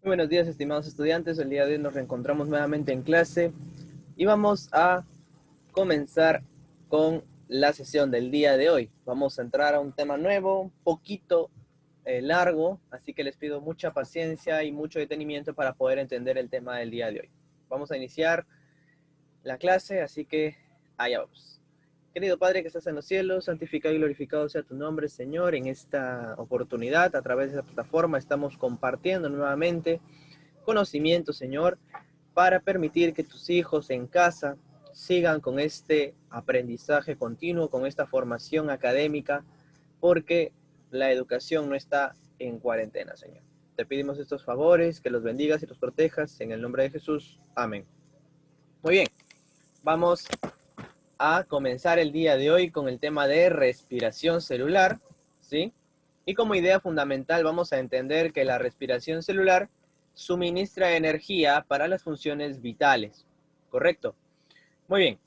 Muy buenos días, estimados estudiantes. El día de hoy nos reencontramos nuevamente en clase y vamos a comenzar con la sesión del día de hoy. Vamos a entrar a un tema nuevo, un poquito largo, así que les pido mucha paciencia y mucho detenimiento para poder entender el tema del día de hoy. Vamos a iniciar la clase, así que allá vamos. Querido Padre que estás en los cielos, santificado y glorificado sea tu nombre, Señor. En esta oportunidad, a través de la plataforma, estamos compartiendo nuevamente conocimiento, Señor, para permitir que tus hijos en casa sigan con este aprendizaje continuo, con esta formación académica, porque la educación no está en cuarentena, Señor. Te pedimos estos favores, que los bendigas y los protejas, en el nombre de Jesús. Amén. Muy bien, vamos a comenzar el día de hoy con el tema de respiración celular, ¿sí? Y como idea fundamental vamos a entender que la respiración celular suministra energía para las funciones vitales, ¿correcto? Muy bien,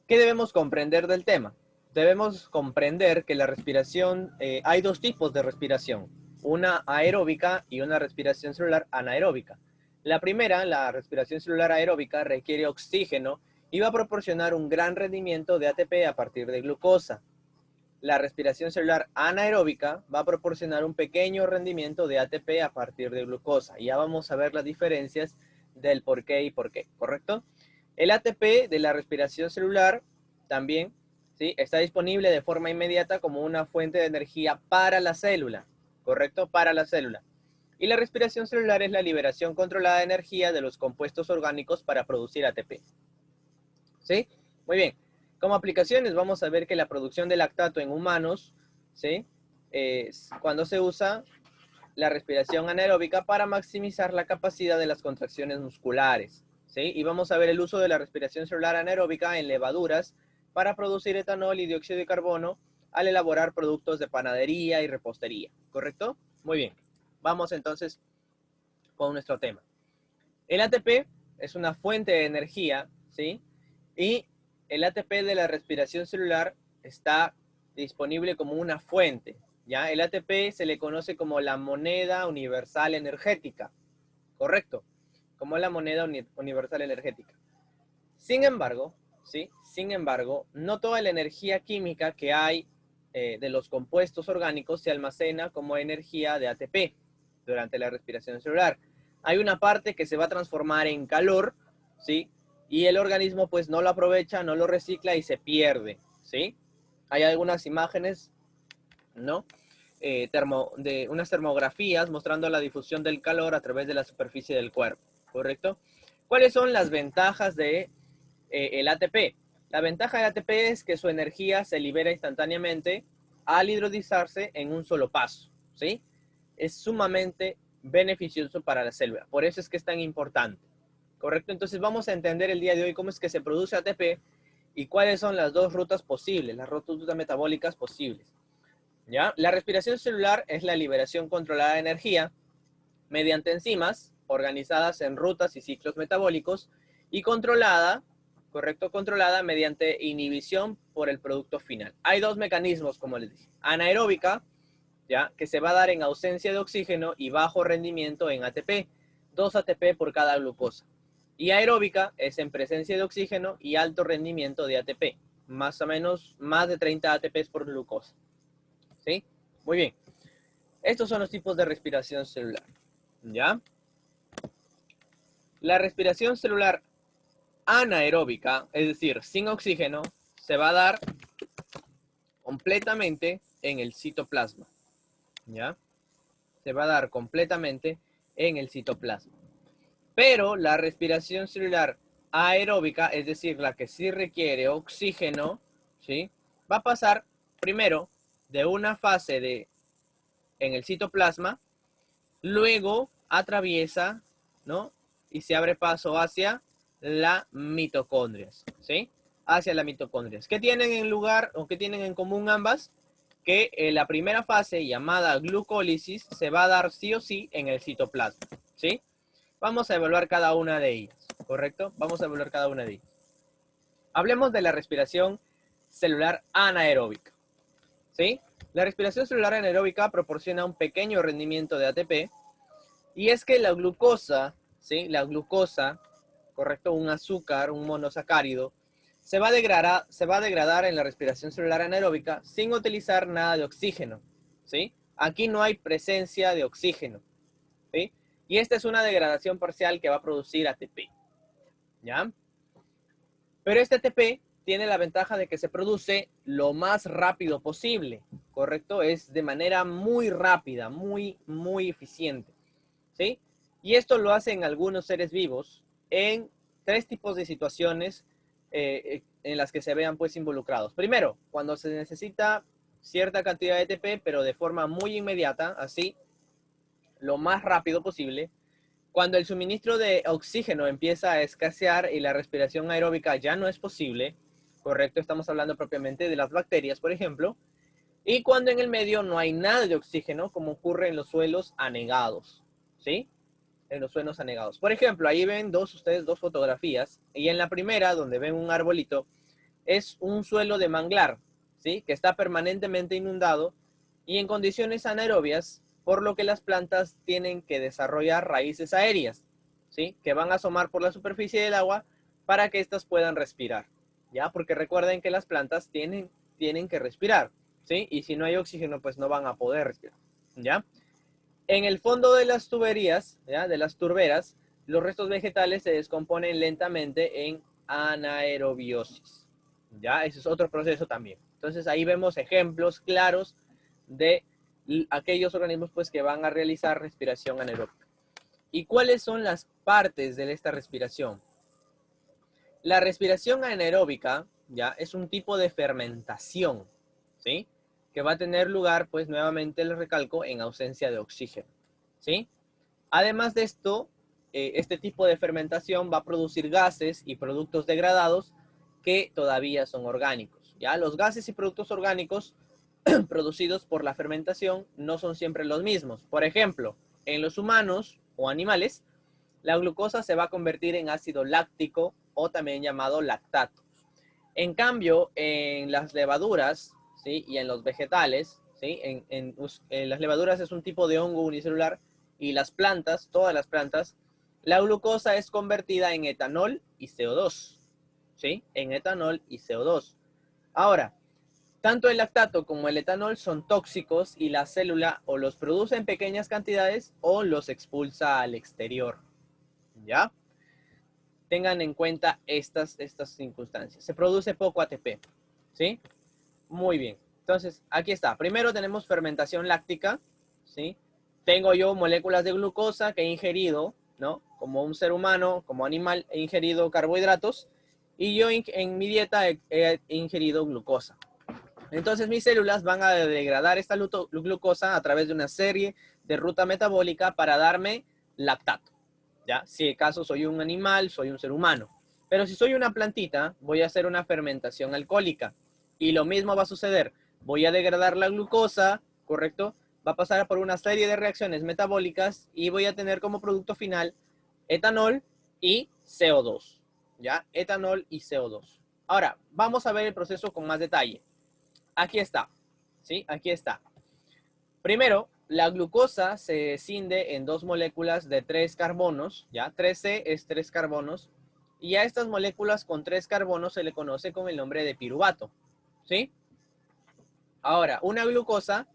¿qué debemos comprender del tema? Debemos comprender que la respiración, hay dos tipos de respiración, una aeróbica y una respiración celular anaeróbica. La primera, la respiración celular aeróbica, requiere oxígeno y va a proporcionar un gran rendimiento de ATP a partir de glucosa. La respiración celular anaeróbica va a proporcionar un pequeño rendimiento de ATP a partir de glucosa. Ya vamos a ver las diferencias del por qué y por qué, ¿correcto? El ATP de la respiración celular también, ¿sí?, está disponible de forma inmediata como una fuente de energía para la célula, ¿correcto? Para la célula. Y la respiración celular es la liberación controlada de energía de los compuestos orgánicos para producir ATP. ¿Sí? Muy bien. Como aplicaciones vamos a ver que la producción de lactato en humanos, ¿sí?, es cuando se usa la respiración anaeróbica para maximizar la capacidad de las contracciones musculares, ¿sí? Y vamos a ver el uso de la respiración celular anaeróbica en levaduras para producir etanol y dióxido de carbono al elaborar productos de panadería y repostería, ¿correcto? Muy bien. Vamos entonces con nuestro tema. El ATP es una fuente de energía, ¿sí? Y el ATP de la respiración celular está disponible como una fuente, ¿ya? El ATP se le conoce como la moneda universal energética, ¿correcto? Como la moneda universal energética. Sin embargo, ¿sí? Sin embargo, no toda la energía química que hay de los compuestos orgánicos se almacena como energía de ATP durante la respiración celular. Hay una parte que se va a transformar en calor, ¿sí? Y el organismo pues no lo aprovecha, no lo recicla y se pierde, ¿sí? Hay algunas imágenes, ¿no? De unas termografías mostrando la difusión del calor a través de la superficie del cuerpo, ¿correcto? ¿Cuáles son las ventajas de el ATP? La ventaja del ATP es que su energía se libera instantáneamente al hidrolizarse en un solo paso, ¿sí? Es sumamente beneficioso para la célula, por eso es que es tan importante, ¿correcto? Entonces vamos a entender el día de hoy cómo es que se produce ATP y cuáles son las dos rutas posibles, las rutas metabólicas posibles, ¿ya? La respiración celular es la liberación controlada de energía mediante enzimas organizadas en rutas y ciclos metabólicos y controlada, correcto, controlada mediante inhibición por el producto final. Hay dos mecanismos, como les dije, anaeróbica, ¿ya?, que se va a dar en ausencia de oxígeno y bajo rendimiento en ATP, 2 ATP por cada glucosa. Y aeróbica es en presencia de oxígeno y alto rendimiento de ATP, más o menos más de 30 ATP por glucosa. ¿Sí? Muy bien. Estos son los tipos de respiración celular. ¿Ya? La respiración celular anaeróbica, es decir, sin oxígeno, se va a dar completamente en el citoplasma. ¿Ya? Se va a dar completamente en el citoplasma. Pero la respiración celular aeróbica, es decir, la que sí requiere oxígeno, ¿sí?, va a pasar primero de una fase en el citoplasma, luego atraviesa, ¿no?, y se abre paso hacia la mitocondria, ¿sí? Hacia la mitocondria. ¿Qué tienen en lugar o qué tienen en común ambas? Que la primera fase, llamada glucólisis, se va a dar sí o sí en el citoplasma, ¿sí? Vamos a evaluar cada una de ellas, ¿correcto? Vamos a evaluar cada una de ellas. Hablemos de la respiración celular anaeróbica, ¿sí? La respiración celular anaeróbica proporciona un pequeño rendimiento de ATP, Y es que la glucosa, ¿sí? La glucosa, correcto, un azúcar, un monosacárido, se va a degradar en la respiración celular anaeróbica sin utilizar nada de oxígeno, ¿sí? Aquí no hay presencia de oxígeno, ¿sí? Y esta es una degradación parcial que va a producir ATP, ¿ya? Pero este ATP tiene la ventaja de que se produce lo más rápido posible, ¿correcto? Es de manera muy rápida, muy eficiente, ¿sí? Y esto lo hacen algunos seres vivos en tres tipos de situaciones en las que se vean pues involucrados. Primero, cuando se necesita cierta cantidad de ATP, pero de forma muy inmediata, así, lo más rápido posible. Cuando el suministro de oxígeno empieza a escasear y la respiración aeróbica ya no es posible, correcto, estamos hablando propiamente de las bacterias, por ejemplo, y cuando en el medio no hay nada de oxígeno, como ocurre en los suelos anegados, ¿sí? En los suelos anegados. Por ejemplo, ahí ven ustedes dos fotografías, y en la primera, donde ven un arbolito, es un suelo de manglar, ¿sí? Que está permanentemente inundado y en condiciones anaerobias, por lo que las plantas tienen que desarrollar raíces aéreas, ¿sí? Que van a asomar por la superficie del agua para que éstas puedan respirar, ¿ya? Porque recuerden que las plantas tienen que respirar, ¿sí? Y si no hay oxígeno, pues no van a poder respirar, ¿ya? En el fondo de las tuberías, ¿ya? De las turberas, los restos vegetales se descomponen lentamente en anaerobiosis. ¿Ya? Ese es otro proceso también. Entonces ahí vemos ejemplos claros de aquellos organismos pues, que van a realizar respiración anaeróbica. ¿Y cuáles son las partes de esta respiración? La respiración anaeróbica, ¿ya? Es un tipo de fermentación, ¿sí? Que va a tener lugar, pues nuevamente les recalco, en ausencia de oxígeno, ¿sí? Además de esto, este tipo de fermentación va a producir gases y productos degradados que todavía son orgánicos, ¿ya? Los gases y productos orgánicos producidos por la fermentación no son siempre los mismos. Por ejemplo, en los humanos o animales, la glucosa se va a convertir en ácido láctico o también llamado lactato. En cambio, en las levaduras, ¿sí? Y en los vegetales, ¿sí? En las levaduras es un tipo de hongo unicelular y las plantas, todas las plantas, la glucosa es convertida en etanol y CO2, ¿sí? En etanol y CO2. Ahora, tanto el lactato como el etanol son tóxicos y la célula o los produce en pequeñas cantidades o los expulsa al exterior, ¿ya? Tengan en cuenta estas circunstancias. Se produce poco ATP, ¿sí? Muy bien. Entonces, aquí está. Primero tenemos fermentación láctica, ¿sí? Tengo yo moléculas de glucosa que he ingerido, ¿no? Como un ser humano, como animal, he ingerido carbohidratos y yo en mi dieta he ingerido glucosa. Entonces, mis células van a degradar esta glucosa a través de una serie de ruta metabólica para darme lactato. ¿Ya? Si acaso soy un animal, soy un ser humano. Pero si soy una plantita, voy a hacer una fermentación alcohólica. Y lo mismo va a suceder. Voy a degradar la glucosa, ¿correcto? Va a pasar por una serie de reacciones metabólicas y voy a tener como producto final etanol y CO2. ¿Ya? Etanol y CO2. Ahora, vamos a ver el proceso con más detalle. Aquí está. ¿Sí? Aquí está. Primero, la glucosa se escinde en dos moléculas de 3 carbonos, ¿ya? 3C es 3 carbonos, y a estas moléculas con 3 carbonos se le conoce con el nombre de piruvato, ¿sí? Ahora, una glucosa,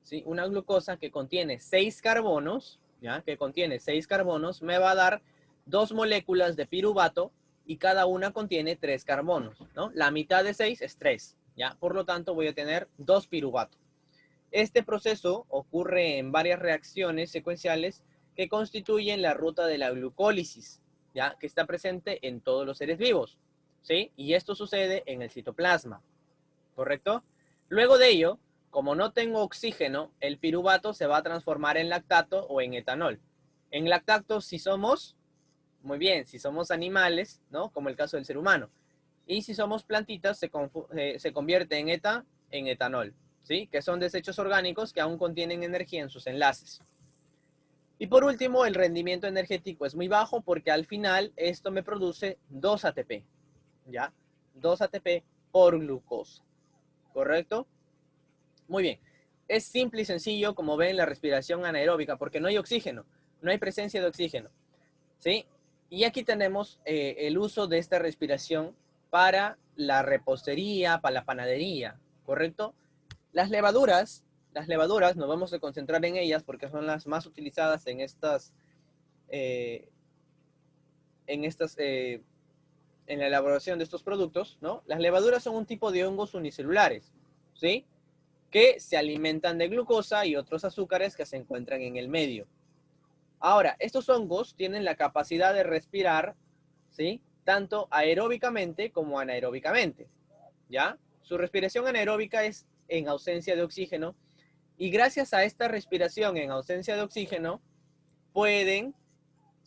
¿sí? Una glucosa que contiene 6 carbonos, ¿ya? Que contiene 6 carbonos, me va a dar dos moléculas de piruvato y cada una contiene 3 carbonos, ¿no? La mitad de 6 es 3, ¿ya? Por lo tanto, voy a tener 2 piruvatos. Este proceso ocurre en varias reacciones secuenciales que constituyen la ruta de la glucólisis, ¿ya? Que está presente en todos los seres vivos, ¿sí? Y esto sucede en el citoplasma, ¿correcto? Luego de ello, como no tengo oxígeno, el piruvato se va a transformar en lactato o en etanol. En lactato si somos, muy bien, si somos animales, ¿no? Como el caso del ser humano. Y si somos plantitas, se convierte en etanol, ¿sí? Que son desechos orgánicos que aún contienen energía en sus enlaces. Y por último, el rendimiento energético es muy bajo porque al final esto me produce 2 ATP, ¿ya? 2 ATP por glucosa, ¿correcto? Muy bien. Es simple y sencillo, como ven, la respiración anaeróbica porque no hay oxígeno. no hay presencia de oxígeno, ¿sí? Y aquí tenemos el uso de esta respiración para la repostería, para la panadería, ¿correcto? Las levaduras, nos vamos a concentrar en ellas porque son las más utilizadas eh, en la elaboración de estos productos, ¿no? Las levaduras son un tipo de hongos unicelulares, ¿sí? Que se alimentan de glucosa y otros azúcares que se encuentran en el medio. Ahora, estos hongos tienen la capacidad de respirar, ¿sí? Tanto aeróbicamente como anaeróbicamente, ¿ya? Su respiración anaeróbica es en ausencia de oxígeno y gracias a esta respiración en ausencia de oxígeno pueden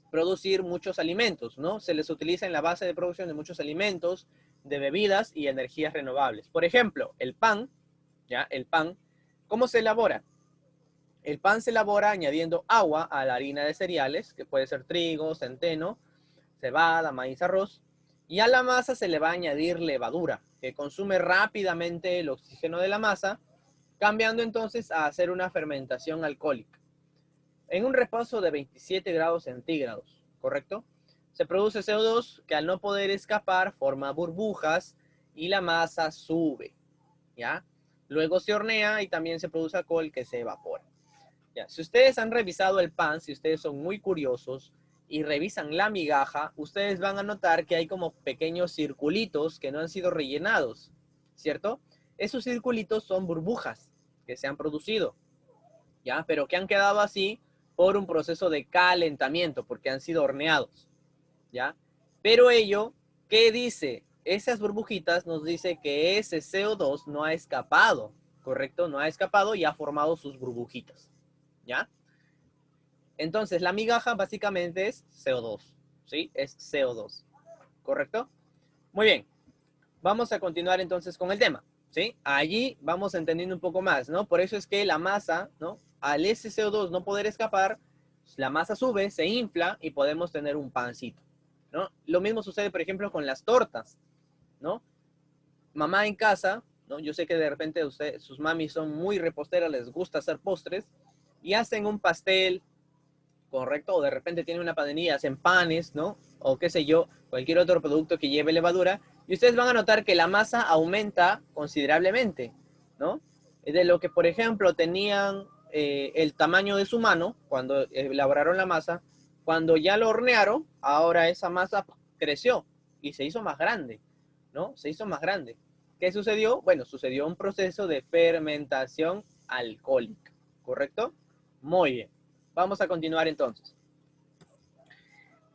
producir muchos alimentos, ¿no? Se les utiliza en la base de producción de muchos alimentos, de bebidas y energías renovables. Por ejemplo, el pan, ¿ya? El pan, ¿cómo se elabora? El pan se elabora añadiendo agua a la harina de cereales, que puede ser trigo, centeno, cebada, maíz, arroz, y a la masa se le va a añadir levadura, que consume rápidamente el oxígeno de la masa, cambiando entonces a hacer una fermentación alcohólica. En un reposo de 27 grados centígrados, ¿correcto? Se produce CO2 que al no poder escapar forma burbujas y la masa sube, ¿ya? Luego se hornea y también se produce alcohol que se evapora. Ya, si ustedes han revisado el pan, si ustedes son muy curiosos y revisan la migaja, ustedes van a notar que hay como pequeños circulitos que no han sido rellenados, ¿cierto? Esos circulitos son burbujas que se han producido, ¿ya? Pero que han quedado así por un proceso de calentamiento, porque han sido horneados, ¿ya? Pero ello, ¿qué dice? Esas burbujitas nos dice que ese CO2 no ha escapado, ¿correcto? No ha escapado y ha formado sus burbujitas, ¿ya? Entonces, la migaja básicamente es CO2, ¿sí? Es CO2, ¿correcto? Muy bien, vamos a continuar entonces con el tema, ¿sí? Allí vamos entendiendo un poco más, ¿no? Por eso es que la masa, ¿no? Al ese CO2 no poder escapar, la masa sube, se infla y podemos tener un pancito, ¿no? Lo mismo sucede, por ejemplo, con las tortas, ¿no? Mamá en casa, ¿no? Yo sé que de repente sus mamis son muy reposteras, les gusta hacer postres y hacen un pastel, ¿correcto? O de repente tienen una panadería, hacen panes, ¿no? O qué sé yo, cualquier otro producto que lleve levadura. Y ustedes van a notar que la masa aumenta considerablemente, ¿no? De lo que, por ejemplo, tenían el tamaño de su mano cuando elaboraron la masa, cuando ya lo hornearon, ahora esa masa creció y se hizo más grande, ¿no? Se hizo más grande. ¿Qué sucedió? Bueno, sucedió un proceso de fermentación alcohólica, ¿correcto? Muy bien. Vamos a continuar entonces.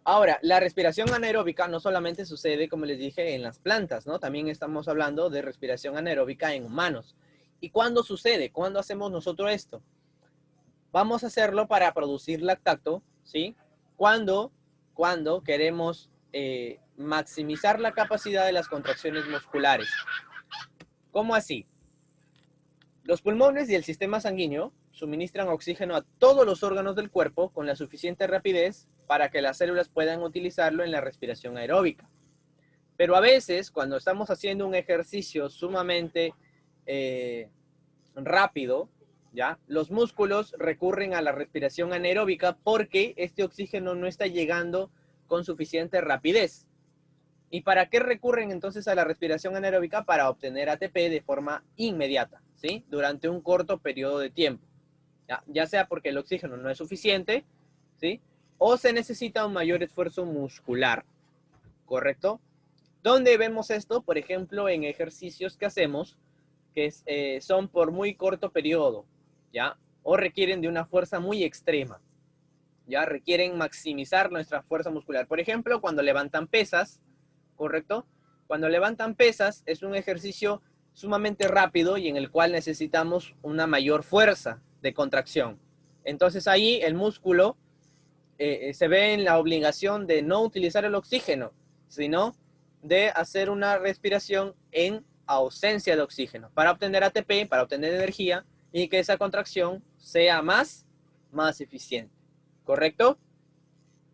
Ahora, la respiración anaeróbica no solamente sucede, como les dije, en las plantas, ¿no? También estamos hablando de respiración anaeróbica en humanos. ¿Y cuándo sucede? ¿Cuándo hacemos nosotros esto? Vamos a hacerlo para producir lactato, ¿sí? Cuando queremos maximizar la capacidad de las contracciones musculares. ¿Cómo así? Los pulmones y el sistema sanguíneo suministran oxígeno a todos los órganos del cuerpo con la suficiente rapidez para que las células puedan utilizarlo en la respiración aeróbica. Pero a veces, cuando estamos haciendo un ejercicio sumamente rápido, ¿ya? Los músculos recurren a la respiración anaeróbica porque este oxígeno no está llegando con suficiente rapidez. ¿Y para qué recurren entonces a la respiración anaeróbica? Para obtener ATP de forma inmediata, ¿sí? Durante un corto periodo de tiempo. Ya sea porque el oxígeno no es suficiente, ¿sí? O se necesita un mayor esfuerzo muscular, ¿correcto? ¿Dónde vemos esto? Por ejemplo, en ejercicios que hacemos que son por muy corto periodo, ¿ya? O requieren de una fuerza muy extrema, ¿ya? Requieren maximizar nuestra fuerza muscular. Por ejemplo, cuando levantan pesas, ¿correcto? Cuando levantan pesas es un ejercicio sumamente rápido y en el cual necesitamos una mayor fuerza de contracción. Entonces ahí el músculo se ve en la obligación de no utilizar el oxígeno, sino de hacer una respiración en ausencia de oxígeno para obtener ATP, para obtener energía y que esa contracción sea más eficiente. ¿Correcto?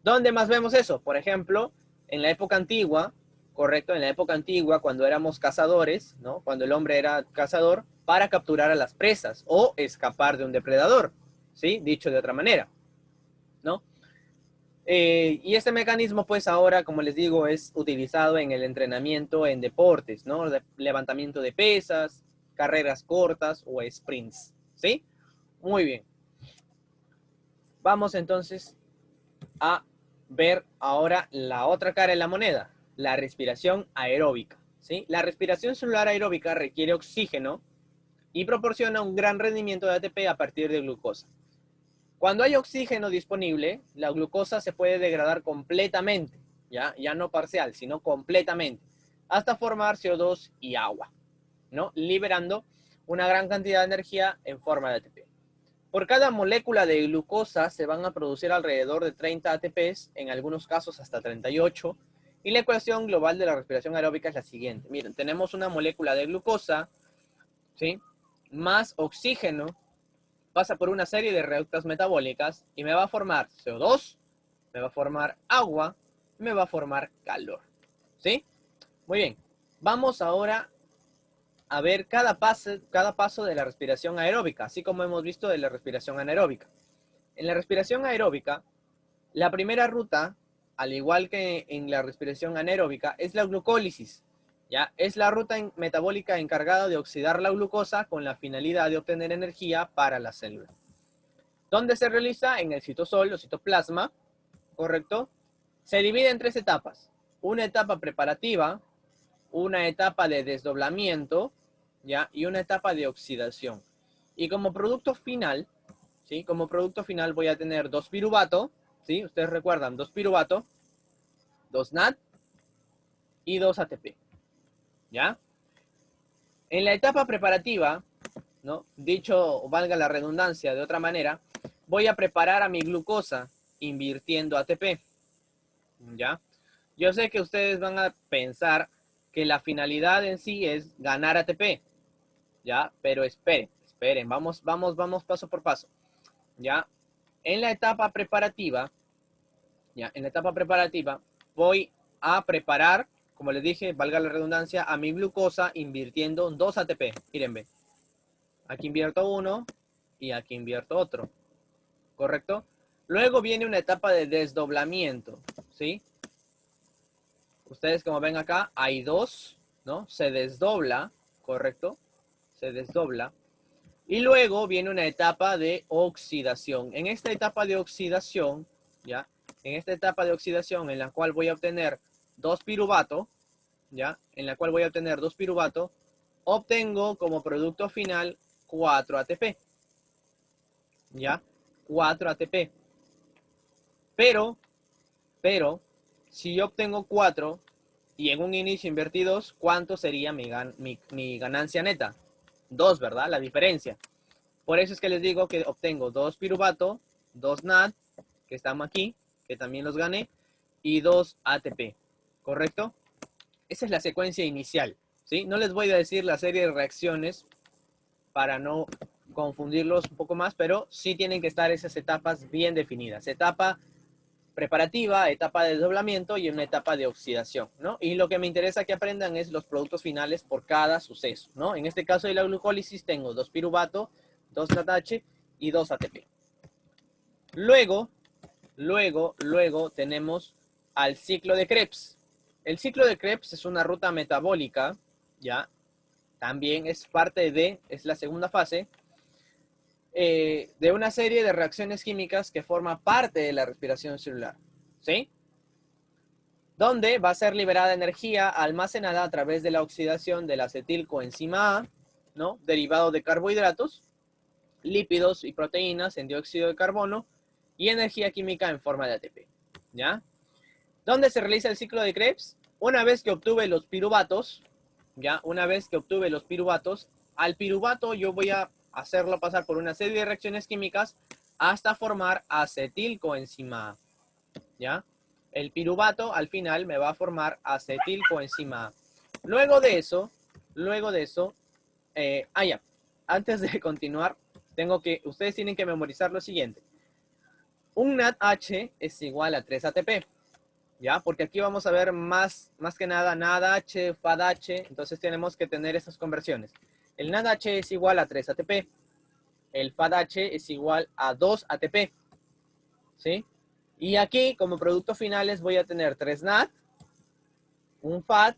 ¿Dónde más vemos eso? Por ejemplo, en la época antigua, correcto, en la época antigua, cuando éramos cazadores, ¿no? Cuando el hombre era cazador, para capturar a las presas o escapar de un depredador, ¿sí? Dicho de otra manera, ¿no? Y este mecanismo, pues ahora, como les digo, es utilizado en el entrenamiento en deportes, ¿no? Levantamiento de pesas, carreras cortas o sprints, ¿sí? Muy bien. Vamos entonces a ver ahora la otra cara de la moneda, la respiración aeróbica, ¿sí? La respiración celular aeróbica requiere oxígeno y proporciona un gran rendimiento de ATP a partir de glucosa. Cuando hay oxígeno disponible, la glucosa se puede degradar completamente, ya no parcial, sino completamente, hasta formar CO2 y agua, ¿no? Liberando una gran cantidad de energía en forma de ATP. Por cada molécula de glucosa se van a producir alrededor de 30 ATPs, en algunos casos hasta 38, y la ecuación global de la respiración aeróbica es la siguiente. Miren, tenemos una molécula de glucosa, ¿sí? Más oxígeno, pasa por una serie de reactas metabólicas y me va a formar CO2, me va a formar agua, me va a formar calor, ¿sí? Muy bien, vamos ahora a ver cada paso de la respiración aeróbica, así como hemos visto de la respiración anaeróbica. En la respiración aeróbica, la primera ruta, al igual que en la respiración anaeróbica, es la glucólisis. ¿Ya? Es la ruta metabólica encargada de oxidar la glucosa con la finalidad de obtener energía para la célula. ¿Dónde se realiza? En el citosol o citoplasma, ¿correcto? Se divide en tres etapas. Una etapa preparativa, una etapa de desdoblamiento, ¿ya? Y una etapa de oxidación. Y como producto final, ¿sí? Como producto final voy a tener 2 piruvato, ¿sí? Ustedes recuerdan, 2 piruvato, 2 NAD y 2 ATP, ¿ya? En la etapa preparativa, ¿no? Dicho, valga la redundancia de otra manera, voy a preparar a mi glucosa invirtiendo ATP, ¿ya? Yo sé que ustedes van a pensar que la finalidad en sí es ganar ATP, ¿ya? Pero esperen, vamos paso por paso, ¿ya? En la etapa preparativa, ¿ya? En la etapa preparativa voy a preparar, como les dije, valga la redundancia, a mi glucosa invirtiendo 2 ATP. Miren, ven. Aquí invierto uno y aquí invierto otro, ¿correcto? Luego viene una etapa de desdoblamiento, ¿sí? Ustedes como ven acá, hay 2, ¿no? Se desdobla, ¿correcto? Se desdobla. Y luego viene una etapa de oxidación. En esta etapa de oxidación, ¿ya? En esta etapa de oxidación en la cual voy a obtener 2 piruvato, ¿ya? En la cual voy a obtener 2 piruvato, obtengo como producto final 4 ATP, ¿ya? 4 ATP. Pero, si yo obtengo 4 y en un inicio invertí 2, ¿cuánto sería mi ganancia neta? 2, ¿verdad? La diferencia. Por eso es que les digo que obtengo 2 piruvato, 2 NAD, que estamos aquí, que también los gané, y 2 ATP, ¿correcto? Esa es la secuencia inicial, ¿sí? No les voy a decir la serie de reacciones para no confundirlos un poco más, pero sí tienen que estar esas etapas bien definidas. Etapa preparativa, etapa de desdoblamiento y una etapa de oxidación, ¿no? Y lo que me interesa que aprendan es los productos finales por cada suceso, ¿no? En este caso de la glucólisis tengo 2 piruvato, 2 NADH y 2 ATP. Luego tenemos al ciclo de Krebs. El ciclo de Krebs es una ruta metabólica, ¿ya? También es parte de, es la segunda fase, de una serie de reacciones químicas que forma parte de la respiración celular, ¿sí? Donde va a ser liberada energía almacenada a través de la oxidación del acetilcoenzima A, ¿no? Derivado de carbohidratos, lípidos y proteínas en dióxido de carbono y energía química en forma de ATP, ¿ya? ¿Dónde se realiza el ciclo de Krebs? Una vez que obtuve los piruvatos, ¿ya? Una vez que obtuve los piruvatos, al piruvato yo voy a hacerlo pasar por una serie de reacciones químicas hasta formar acetilcoenzima A, ¿ya? El piruvato al final me va a formar acetilcoenzima A. Luego de eso, ya, antes de continuar, ustedes tienen que memorizar lo siguiente. Un NADH es igual a 3 ATP, ¿ya? Porque aquí vamos a ver más que nada NADH, FADH, entonces tenemos que tener esas conversiones. El NADH es igual a 3 ATP, el FADH es igual a 2 ATP, ¿sí? Y aquí, como productos finales, voy a tener 3 NAD, un FAD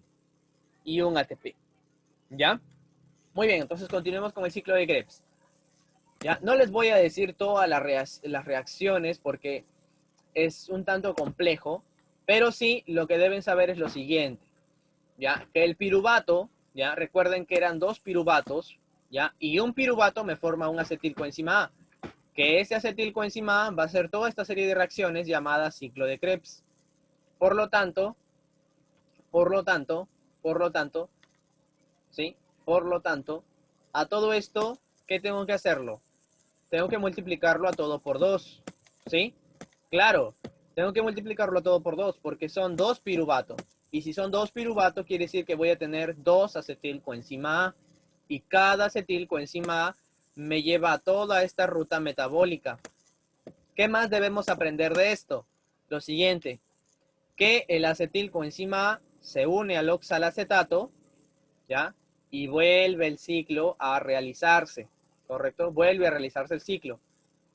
y un ATP. ¿Ya? Muy bien, entonces continuemos con el ciclo de Krebs. ¿Ya? No les voy a decir todas las reacciones porque es un tanto complejo, pero sí lo que deben saber es lo siguiente. ¿Ya? Que el piruvato, ¿ya? Recuerden que eran 2 piruvatos, ¿ya? Y un piruvato me forma un acetilcoenzima A, que ese acetilcoenzima A va a hacer toda esta serie de reacciones llamadas ciclo de Krebs. Por lo tanto, ¿sí? Por lo tanto, a todo esto, ¿qué tengo que hacerlo? Tengo que multiplicarlo a todo por 2, ¿sí? Claro, tengo que multiplicarlo a todo por 2 porque son 2 piruvato. Y si son 2 piruvato, quiere decir que voy a tener 2 acetilcoenzima A. Y cada acetilcoenzima A me lleva a toda esta ruta metabólica. ¿Qué más debemos aprender de esto? Lo siguiente, que el acetilcoenzima A se une al oxalacetato, ¿ya? Y vuelve el ciclo a realizarse, ¿correcto? Vuelve a realizarse el ciclo,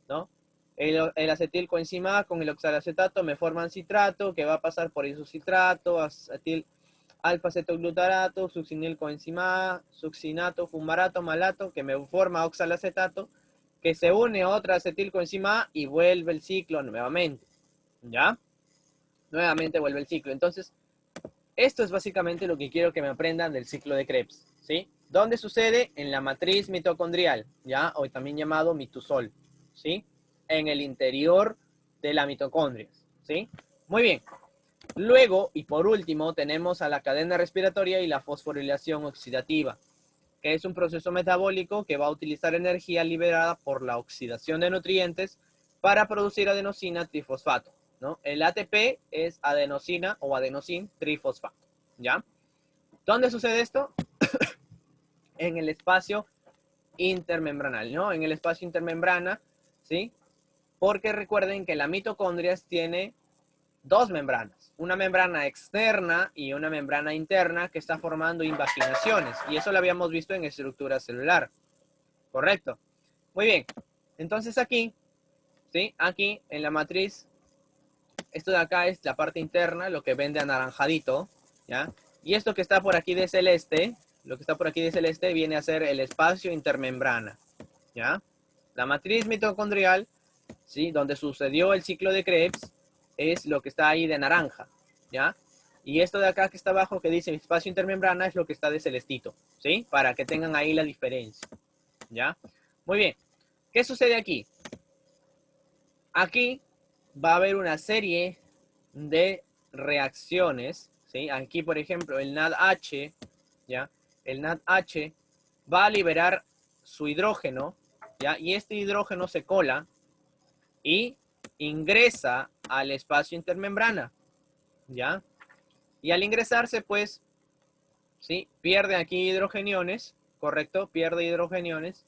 ¿no? El acetilcoenzima A con el oxalacetato me forman citrato, que va a pasar por isocitrato, acetil alfa-cetoglutarato, succinilcoenzima A, succinato, fumarato, malato, que me forma oxalacetato, que se une a otra acetilcoenzima A y vuelve el ciclo nuevamente, ¿ya? Nuevamente vuelve el ciclo. Entonces, esto es básicamente lo que quiero que me aprendan del ciclo de Krebs, ¿sí? ¿Dónde sucede? En la matriz mitocondrial, ¿ya? O también llamado mitosol, ¿sí? En el interior de la mitocondria, ¿sí? Muy bien. Luego, y por último, tenemos a la cadena respiratoria y la fosforilación oxidativa, que es un proceso metabólico que va a utilizar energía liberada por la oxidación de nutrientes para producir adenosina trifosfato, ¿no? El ATP es adenosina o adenosin trifosfato, ¿ya? ¿Dónde sucede esto? En el espacio intermembranal, ¿no? En el espacio intermembrana, ¿sí? Porque recuerden que la mitocondria tiene 2 membranas, una membrana externa y una membrana interna que está formando invaginaciones, y eso lo habíamos visto en estructura celular, ¿correcto? Muy bien, entonces aquí, ¿sí? Aquí en la matriz, esto de acá es la parte interna, lo que ven de anaranjadito, ¿ya? Y esto que está por aquí de celeste, lo que está por aquí de celeste viene a ser el espacio intermembrana, ¿ya? La matriz mitocondrial, ¿sí? Donde sucedió el ciclo de Krebs, es lo que está ahí de naranja, ¿ya? Y esto de acá que está abajo que dice espacio intermembrana es lo que está de celestito, ¿sí? Para que tengan ahí la diferencia, ¿ya? Muy bien. ¿Qué sucede aquí? Aquí va a haber una serie de reacciones, ¿sí? Aquí, por ejemplo, el NADH, ¿ya? El NADH va a liberar su hidrógeno, ¿ya? Y este hidrógeno se cola y ingresa al espacio intermembrana, ¿ya? Y al ingresarse, pues, ¿sí? Pierde aquí hidrogeniones, ¿correcto? Pierde hidrogeniones,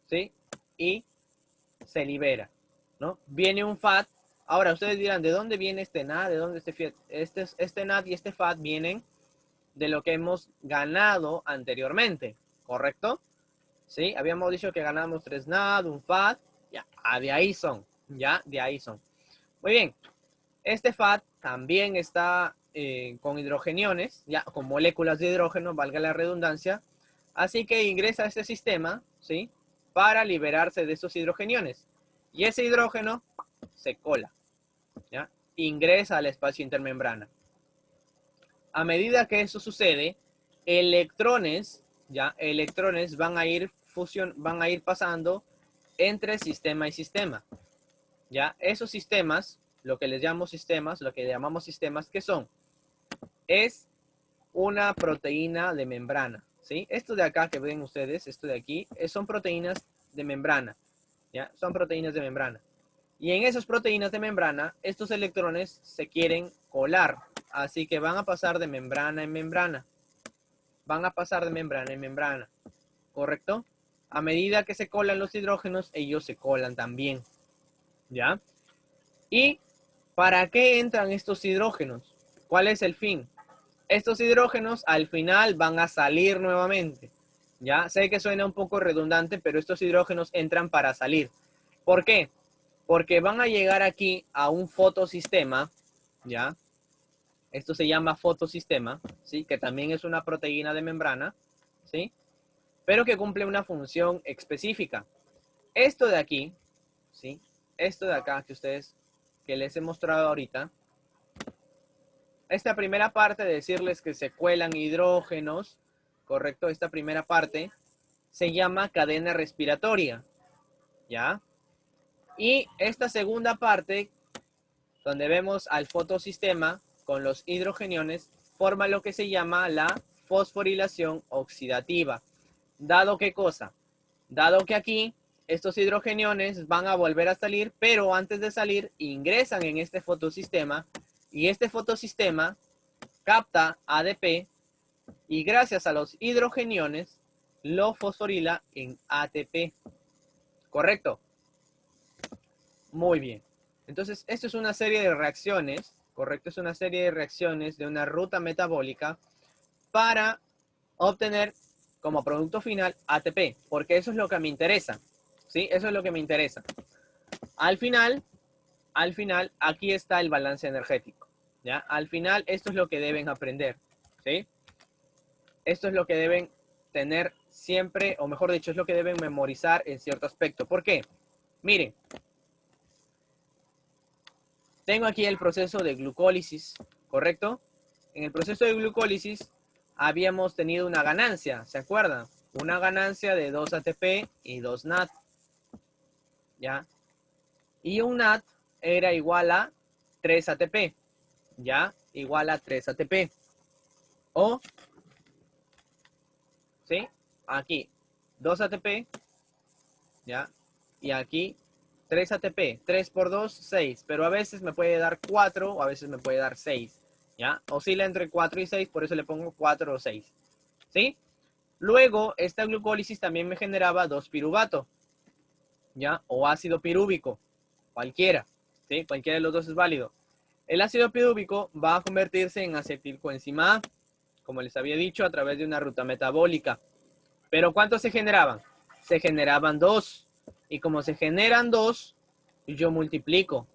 ¿sí? Y se libera, ¿no? Viene un FAT. Ahora, ustedes dirán, ¿de dónde viene este NAD? ¿De dónde este NAD y este FAT vienen de lo que hemos ganado anteriormente, ¿correcto? ¿Sí? Habíamos dicho que ganamos 3 NAD, un FAT, ya, de ahí son, ya, de ahí son. Muy bien, este FAT también está con hidrogeniones, ya, con moléculas de hidrógeno, valga la redundancia, así que ingresa a este sistema, ¿sí? Para liberarse de esos hidrogeniones. Y ese hidrógeno se cola, ¿ya? Ingresa al espacio intermembrana. A medida que eso sucede, electrones, ¿ya? Electrones van a ir pasando entre sistema y sistema, ¿ya? Esos sistemas, lo que les llamo sistemas, lo que llamamos sistemas, ¿qué son? Es una proteína de membrana, ¿sí? Esto de acá que ven ustedes, esto de aquí, son proteínas de membrana, ¿ya? Son proteínas de membrana. Y en esas proteínas de membrana, estos electrones se quieren colar, así que van a pasar de membrana en membrana. Van a pasar de membrana en membrana, ¿correcto? A medida que se colan los hidrógenos, ellos se colan también, ¿ya? ¿Y para qué entran estos hidrógenos? ¿Cuál es el fin? Estos hidrógenos al final van a salir nuevamente, ¿ya? Sé que suena un poco redundante, pero estos hidrógenos entran para salir. ¿Por qué? Porque van a llegar aquí a un fotosistema, ¿ya? Esto se llama fotosistema, ¿sí? Que también es una proteína de membrana, ¿sí? Pero que cumple una función específica. Esto de aquí, ¿sí? Esto de acá que les he mostrado ahorita, esta primera parte de decirles que se cuelan hidrógenos, ¿correcto? Esta primera parte se llama cadena respiratoria, ¿ya? Y esta segunda parte, donde vemos al fotosistema con los hidrogeniones, forma lo que se llama la fosforilación oxidativa. ¿Dado qué cosa? Dado que aquí estos hidrogeniones van a volver a salir, pero antes de salir ingresan en este fotosistema y este fotosistema capta ADP y gracias a los hidrogeniones lo fosforila en ATP. ¿Correcto? Muy bien. Entonces, esto es una serie de reacciones, ¿correcto? Es una serie de reacciones de una ruta metabólica para obtener como producto final ATP, porque eso es lo que me interesa, ¿sí? Eso es lo que me interesa. Al final, aquí está el balance energético, ¿ya? Al final, esto es lo que deben aprender, ¿sí? Esto es lo que deben tener siempre, o mejor dicho, es lo que deben memorizar en cierto aspecto. ¿Por qué? Miren, tengo aquí el proceso de glucólisis, ¿correcto? En el proceso de glucólisis habíamos tenido una ganancia, ¿se acuerdan? Una ganancia de 2 ATP y 2 NAD, ¿ya? Y un NAD era igual a 3 ATP, ¿ya? Igual a 3 ATP. O, ¿sí? Aquí, 2 ATP, ¿ya? Y aquí, 3 ATP. 3 por 2, 6. Pero a veces me puede dar 4 o a veces me puede dar 6, ¿ya? Oscila entre 4 y 6, por eso le pongo 4 o 6, ¿sí? Luego, esta glucólisis también me generaba 2 piruvato, ¿ya? O ácido pirúvico, cualquiera, ¿sí? Cualquiera de los dos es válido. El ácido pirúvico va a convertirse en acetilcoenzima A, como les había dicho, a través de una ruta metabólica. ¿Pero cuántos se generaban? Se generaban 2. Y como se generan 2, yo multiplico,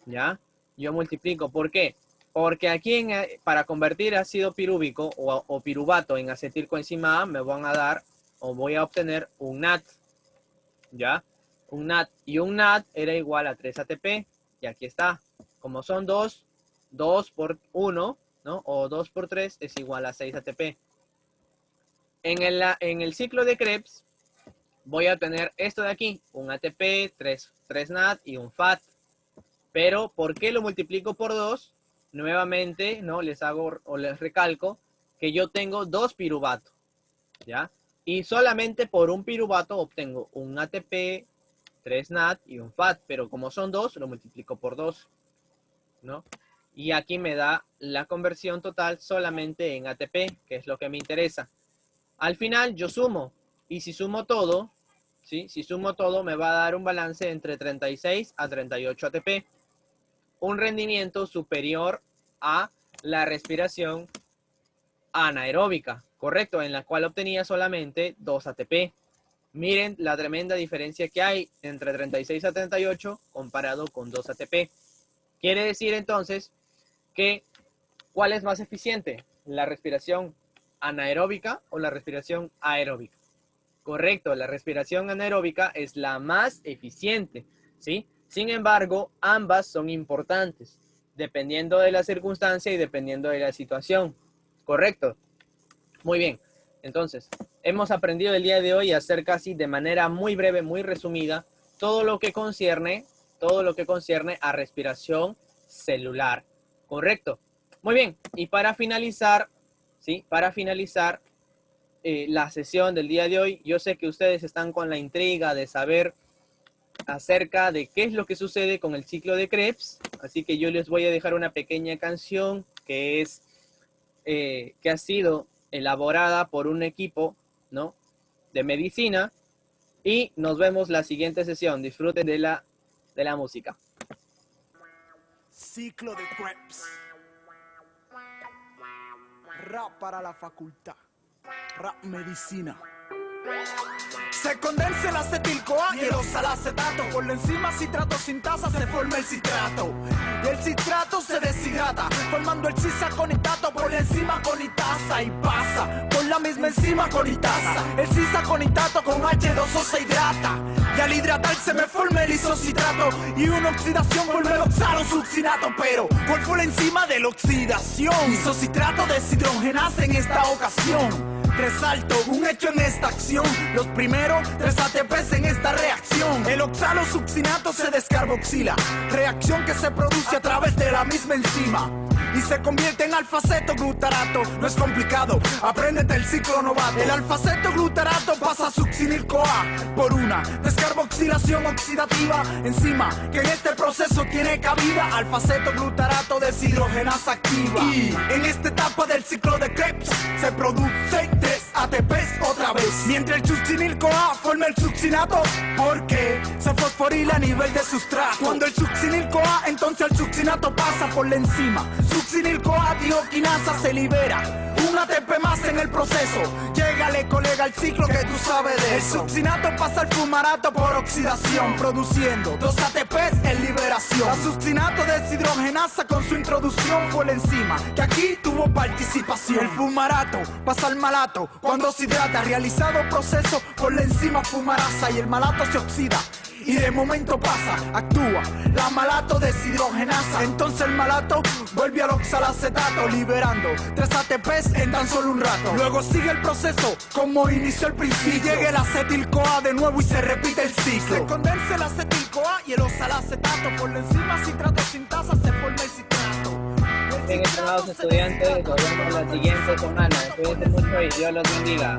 ¿ya? Yo multiplico. ¿Por qué? Porque aquí para convertir ácido pirúvico o piruvato en acetilcoenzima A me van a dar o voy a obtener un NAT, ¿ya? Un NAT. Y un NAT era igual a 3 ATP. Y aquí está. Como son 2, 2 por 1, ¿no? O 2 por 3 es igual a 6 ATP. En el ciclo de Krebs voy a tener esto de aquí, un ATP, 3 NAD y un FAT. Pero, ¿por qué lo multiplico por 2? Nuevamente, ¿no? Les hago o les recalco que yo tengo 2 piruvatos, ¿ya? Y solamente por un piruvato obtengo un ATP, 3 NAD y un FAT. Pero como son 2, lo multiplico por 2, ¿no? Y aquí me da la conversión total solamente en ATP, que es lo que me interesa. Al final yo sumo, y si sumo todo, ¿sí? Si sumo todo me va a dar un balance entre 36 a 38 ATP, un rendimiento superior a la respiración anaeróbica, correcto, en la cual obtenía solamente 2 ATP. Miren la tremenda diferencia que hay entre 36 a 38 comparado con 2 ATP. Quiere decir entonces que ¿cuál es más eficiente? ¿La respiración anaeróbica o la respiración aeróbica? Correcto, la respiración anaeróbica es la más eficiente, ¿sí? Sin embargo, ambas son importantes, dependiendo de la circunstancia y dependiendo de la situación. Correcto. Muy bien. Entonces, hemos aprendido el día de hoy a hacer casi de manera muy breve, muy resumida, todo lo que concierne a respiración celular. Correcto. Muy bien. Y para finalizar, ¿sí? Para finalizar, la sesión del día de hoy. Yo sé que ustedes están con la intriga de saber acerca de qué es lo que sucede con el ciclo de Krebs, así que yo les voy a dejar una pequeña canción que ha sido elaborada por un equipo, ¿no? De medicina y nos vemos la siguiente sesión. Disfruten de la música. Ciclo de Krebs. Rap para la facultad. Rap medicina. Se condensa el acetil-CoA y el oxalacetato. Por la enzima citrato sintasa se forma el citrato. Y el citrato se deshidrata, formando el cisaconitato por la enzima conitasa. Y pasa por la misma enzima conitasa. El cisaconitato con H2O se hidrata. Y al hidratarse me forma el isocitrato. Y una oxidación forma el oxalosuccinato. Pero, ¿cuál fue la enzima de la oxidación? Isocitrato deshidrogenasa en esta ocasión. Resalto un hecho en esta acción. Los primeros 3 ATPs en esta reacción. El oxalosuccinato se descarboxila, reacción que se produce a través de la misma enzima y se convierte en alfa-cetoglutarato. No es complicado, apréndete el ciclo novato. El alfa-cetoglutarato pasa a succinil-CoA por una descarboxilación oxidativa, enzima que en este proceso tiene cabida. Alfa-cetoglutarato deshidrogenasa activa. Y en esta etapa del ciclo de Krebs se produce 3 ATPs otra vez, mientras el succinil-CoA forma el succinato porque se fosforila a nivel de sustrato. Cuando el succinil-CoA, entonces el succinato pasa por la enzima succinil-CoA dioquinasa, se libera un ATP más en el proceso. Llégale, colega, al ciclo que tú sabes de eso. El succinato pasa al fumarato por oxidación, produciendo 2 ATPs en liberación. La succinato deshidrogenasa con su introducción fue la enzima que aquí tuvo participación. El fumarato pasa al malato cuando se hidrata, realizado proceso por la enzima fumarasa, y el malato se oxida y de momento pasa, actúa la malato deshidrogenasa. Entonces el malato vuelve al oxalacetato, liberando 3 ATPs en tan solo un rato. Luego sigue el proceso como inició el principio, y llega el acetil-CoA de nuevo y se repite el ciclo. Se condensa el acetil-CoA y el oxalacetato. Por la enzima citrato sintasa se forma el citrato. Bien, estimados estudiantes, nos vemos la siguiente semana. Cuídense mucho y Dios los bendiga.